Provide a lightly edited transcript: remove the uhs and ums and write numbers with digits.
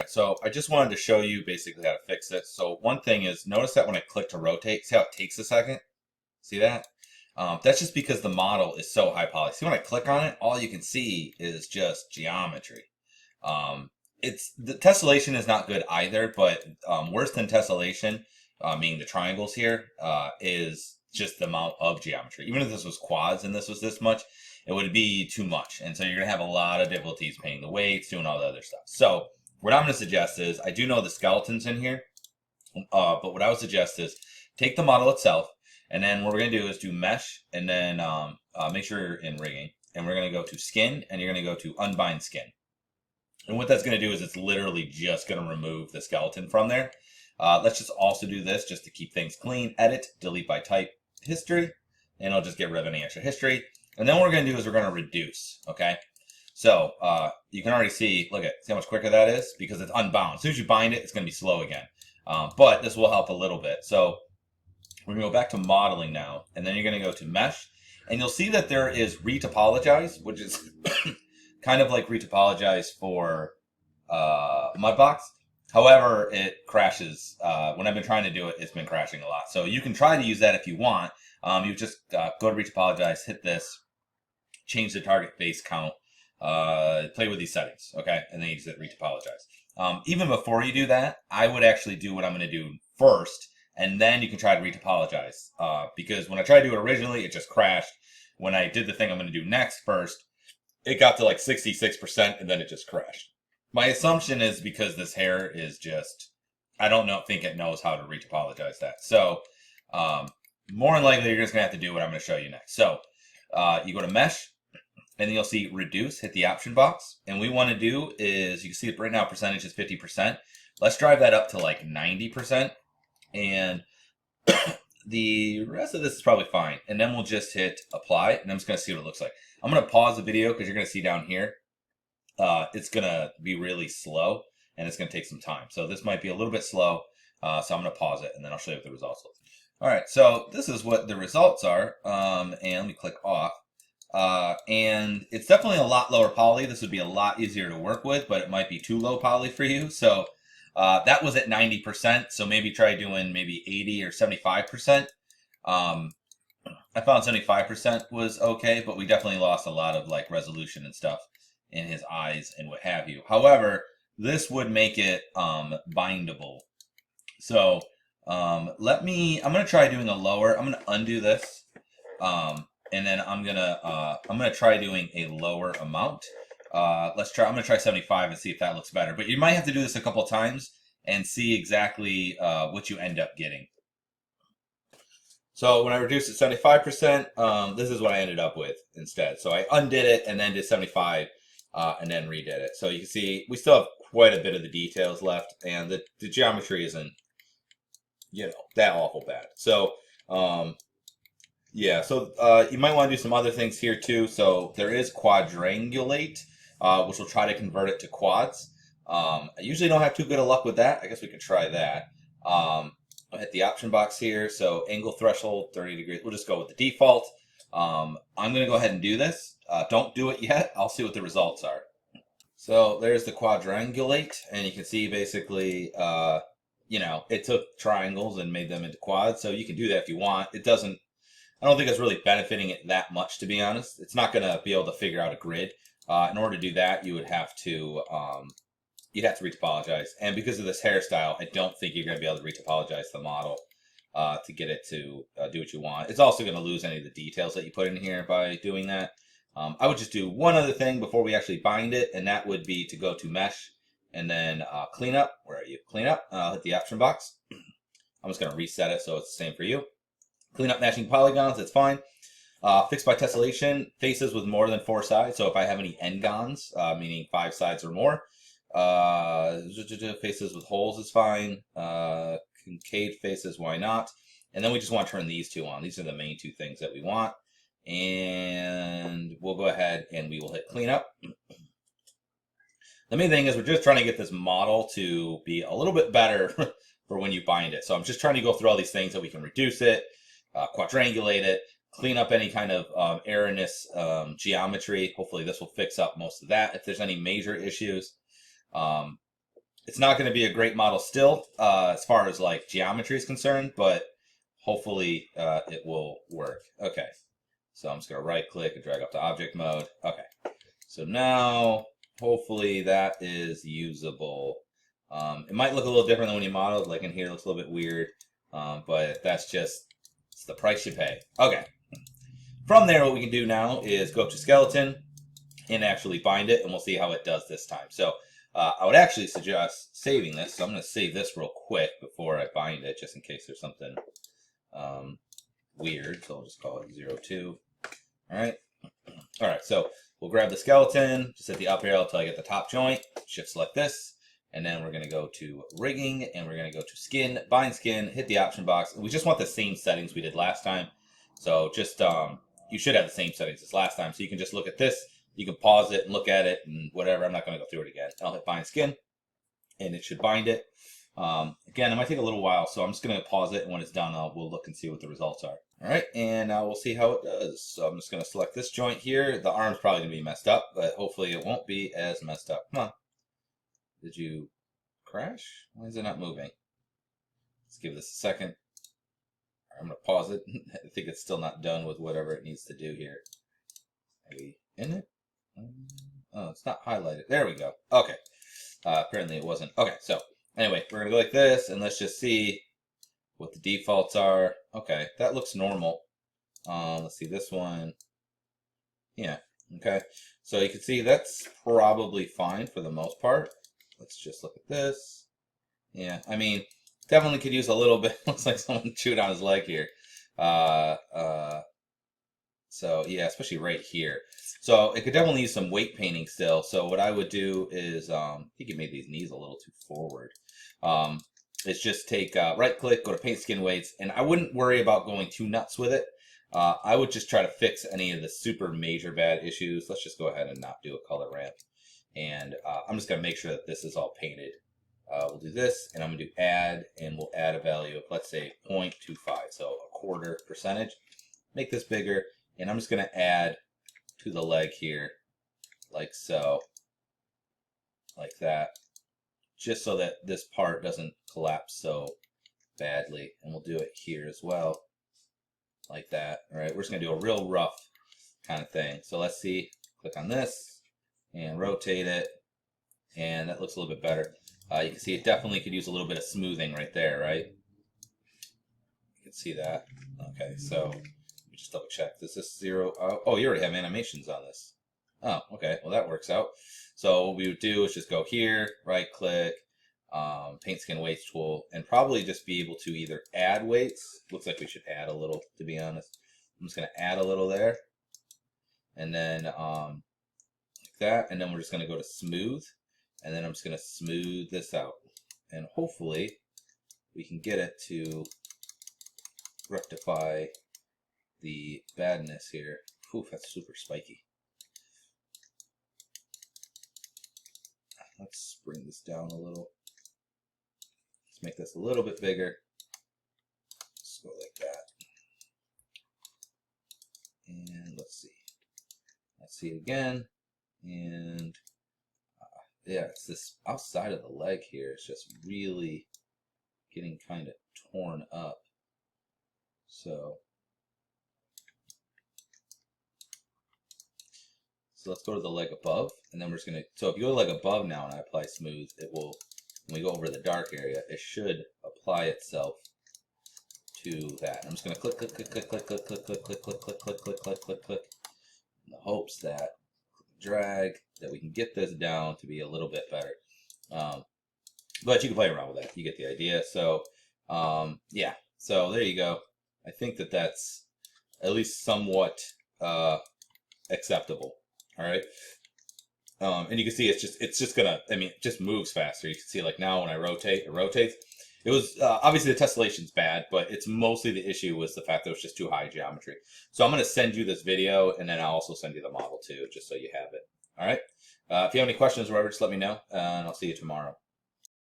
so I just wanted to show you basically how to fix it. So one thing is, notice that when I click to rotate, see how it takes a second? See that? That's just because the model is so high poly. See when I click on it, all you can see is just geometry. The tessellation is not good either, but worse than tessellation, meaning the triangles here, is just the amount of geometry. Even if this was quads and this was this much, it would be too much. And so you're going to have a lot of difficulties painting the weights, doing all the other stuff. So what I'm going to suggest is, I do know the skeleton's in here, but what I would suggest is take the model itself, and then what we're going to do is do mesh, and then make sure you're in rigging. And we're going to go to skin, and you're going to go to unbind skin. And what that's going to do is it's literally just going to remove the skeleton from there. Let's just also do this just to keep things clean. Edit, delete by type, history, and it'll just get rid of any extra history. And then what we're going to do is we're going to reduce, okay? So you can already see how much quicker that is because it's unbound. As soon as you bind it, it's going to be slow again. But this will help a little bit. So we're going to go back to modeling now, and then you're going to go to mesh, and you'll see that there is retopologize, which is kind of like retopologize for Mudbox. However, it crashes. When I've been trying to do it, it's been crashing a lot. So you can try to use that if you want. You just go to retopologize, hit this, change the target base count, play with these settings, okay? And then you just hit retopologize. Even before you do that, I would actually do what I'm going to do first, and then you can try to retopologize. Because when I tried to do it originally, it just crashed. When I did the thing I'm going to do next first, it got to like 66%, and then it just crashed. My assumption is because this hair is just, I don't think it knows how to retopologize that. So, more than likely, you're just going to have to do what I'm going to show you next. So, you go to mesh, and then you'll see reduce, hit the option box. And what we want to do is, you can see right now percentage is 50%. Let's drive that up to like 90%. And the rest of this is probably fine. And then we'll just hit apply, and I'm just going to see what it looks like. I'm going to pause the video because you're going to see down here, it's going to be really slow, and it's going to take some time. So this might be a little bit slow, so I'm going to pause it, and then I'll show you what the results look like. All right, so this is what the results are, and let me click off. And it's definitely a lot lower poly. This would be a lot easier to work with, but it might be too low poly for you. So that was at 90%, so maybe try doing maybe 80 or 75%. I found 75% was okay, but we definitely lost a lot of like resolution and stuff in his eyes and what have you. However, this would make it bindable. So I'm gonna try doing a lower. I'm gonna undo this, and then I'm gonna try doing a lower amount. Let's try. I'm gonna try 75 and see if that looks better. But you might have to do this a couple times and see exactly what you end up getting. So when I reduced it 75%, this is what I ended up with instead. So I undid it and then did 75 and then redid it. So you can see we still have quite a bit of the details left, and the geometry isn't, that awful bad. So yeah, so you might want to do some other things here too. So there is quadrangulate, which will try to convert it to quads. I usually don't have too good of luck with that. I guess we could try that. I'll hit the option box here. So angle threshold, 30 degrees. We'll just go with the default. I'm going to go ahead and do this. Don't do it yet. I'll see what the results are. So there's the quadrangulate, and you can see basically, it took triangles and made them into quads. So you can do that if you want. I don't think it's really benefiting it that much, to be honest. It's not going to be able to figure out a grid. In order to do that, you would have to, retopologize. And because of this hairstyle, I don't think you're going to be able to retopologize the model to get it to do what you want. It's also going to lose any of the details that you put in here by doing that. I would just do one other thing before we actually bind it, and that would be to go to mesh and then clean up. Where are you? Clean up. Hit the option box. I'm just going to reset it so it's the same for you. Clean up matching polygons, that's fine. Fix by tessellation, faces with more than 4 sides. So if I have any n-gons, meaning 5 sides or more, faces with holes is fine. Concave faces, why not? And then we just want to turn these two on. These are the main 2 things that we want. And we'll go ahead and we will hit clean up. The main thing is we're just trying to get this model to be a little bit better for when you bind it. So I'm just trying to go through all these things so we can reduce it, quadrangulate it, clean up any kind of erroneous geometry. Hopefully this will fix up most of that if there's any major issues. It's not going to be a great model still, as far as like geometry is concerned, but hopefully it will work. Okay, so I'm just going to right click and drag up to object mode. Okay, so now hopefully that is usable. It might look a little different than when you modeled. Like in here, it looks a little bit weird, but that's just, it's the price you pay. Okay. From there, what we can do now is go up to skeleton and actually bind it, and we'll see how it does this time. So I would actually suggest saving this. So I'm going to save this real quick before I bind it, just in case there's something weird. So I'll just call it 02. All right. All right. So we'll grab the skeleton, just hit the up arrow until I get the top joint, shift select this, and then we're going to go to rigging, and we're going to go to skin, bind skin, hit the option box. We just want the same settings we did last time. So just, you should have the same settings as last time. So you can just look at this. You can pause it and look at it and whatever. I'm not going to go through it again. I'll hit bind skin, and it should bind it. Again, it might take a little while, so I'm just going to pause it, and when it's done, we'll look and see what the results are. All right, and we'll see how it does. So I'm just going to select this joint here. The arm's probably going to be messed up, but hopefully it won't be as messed up. Come on. Did you crash? Why is it not moving? Let's give this a second. I'm going to pause it. I think it's still not done with whatever it needs to do here. Maybe in it? Oh, it's not highlighted. There we go. Okay. Apparently it wasn't. Okay, so anyway, we're going to go like this, and let's just see what the defaults are. Okay, that looks normal. Let's see this one. Yeah, okay. So you can see that's probably fine for the most part. Let's just look at this. Yeah, I mean, definitely could use a little bit. Looks like someone chewed on his leg here. So yeah, especially right here. So it could definitely use some weight painting still. So what I would do is, I think it made these knees a little too forward. Is just take right click, go to paint skin weights, and I wouldn't worry about going too nuts with it. I would just try to fix any of the super major bad issues. Let's just go ahead and not do a color ramp. And I'm just going to make sure that this is all painted. We'll do this, and I'm going to do add, and we'll add a value of, let's say, 0.25, so a 1/4%. Make this bigger, and I'm just going to add to the leg here, like so, like that, just so that this part doesn't collapse so badly. And we'll do it here as well, like that. All right, we're just going to do a real rough kind of thing. So let's see, click on this, and rotate it, and that looks a little bit better. You can see it definitely could use a little bit of smoothing right there, right? You can see that. Okay, so let me just double check. This is 0. Oh, you already have animations on this. Oh, okay. Well, that works out. So what we would do is just go here, right click, paint skin weights tool, and probably just be able to either add weights. Looks like we should add a little, to be honest. I'm just going to add a little there. And then like that. And then we're just going to go to smooth. And then I'm just going to smooth this out. And hopefully we can get it to rectify the badness here. Oof, that's super spiky. Let's bring this down a little. Let's make this a little bit bigger. Let's go like that. And let's see. Let's see it again. And yeah, it's this outside of the leg here. It's just really getting kind of torn up. So let's go to the leg above, and then we're just gonna, so if you go to leg above now and I apply smooth, it will, when we go over the dark area, it should apply itself to that. I'm just gonna click, click, click, click, click, click, click, click, click, click, click, click, click, click, click, click, in the hopes that drag, that we can get this down to be a little bit better. But you can play around with that. You get the idea. So yeah, so there you go. I think that that's at least somewhat acceptable. All right. And you can see it's just gonna, I mean, it just moves faster. You can see like now when I rotate, it rotates. It was obviously the tessellation's bad, but it's mostly the issue was the fact that it was just too high geometry. So I'm going to send you this video, and then I'll also send you the model too, just so you have it. All right. If you have any questions or whatever, just let me know, and I'll see you tomorrow.